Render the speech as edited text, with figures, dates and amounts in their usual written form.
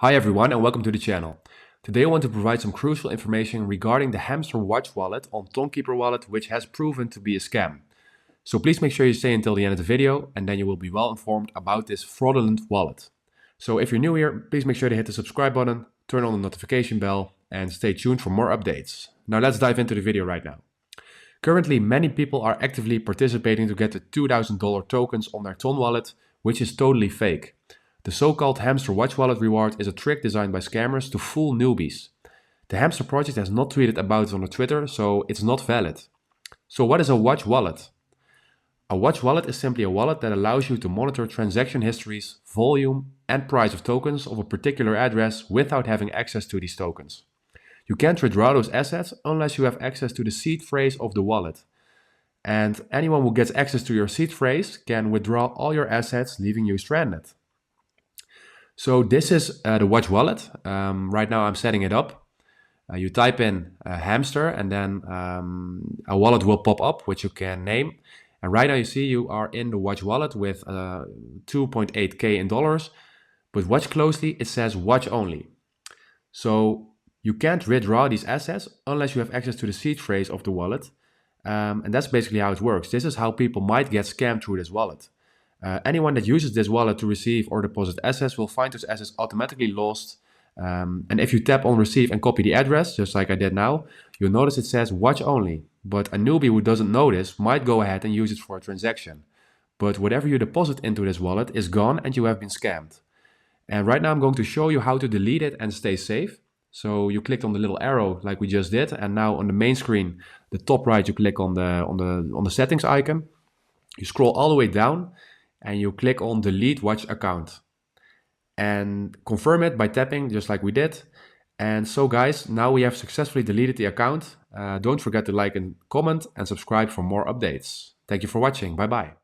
Hi everyone and welcome to the channel. Today I want to provide some crucial information regarding the Hamster Watch wallet on Tonkeeper wallet, which has proven to be a scam. So please make sure you stay until the end of the video and then you will be well informed about this fraudulent wallet. So if you're new here, please make sure to hit the subscribe button, turn on the notification bell and stay tuned for more updates. Now let's dive into the video right now. Currently many people are actively participating to get the $2,000 tokens on their Ton wallet, which is totally fake. The so-called Hamster Watch Wallet reward is a trick designed by scammers to fool newbies. The Hamster project has not tweeted about it on Twitter, so it's not valid. So what is a watch wallet? A watch wallet is simply a wallet that allows you to monitor transaction histories, volume, and price of tokens of a particular address without having access to these tokens. You can't withdraw those assets unless you have access to the seed phrase of the wallet. And anyone who gets access to your seed phrase can withdraw all your assets, leaving you stranded. So this is the watch wallet. Right now I'm setting it up. You type in hamster and then a wallet will pop up, which you can name. And right now you see you are in the watch wallet with 2.8K in dollars. But watch closely, it says watch only. So you can't withdraw these assets unless you have access to the seed phrase of the wallet. And that's basically how it works. This is how people might get scammed through this wallet. Anyone that uses this wallet to receive or deposit assets will find those assets automatically lost. And if you tap on receive and copy the address, just like I did now, you'll notice it says watch only. But a newbie who doesn't know this might go ahead and use it for a transaction. But whatever you deposit into this wallet is gone and you have been scammed. And right now I'm going to show you how to delete it and stay safe. So you clicked on the little arrow like we just did, and now on the main screen, the top right, you click on the settings icon. You scroll all the way down and you click on delete watch account and confirm it by tapping just like we did. And so guys, now we have successfully deleted the account. Don't forget to like and comment and subscribe for more updates. Thank you for watching. Bye bye.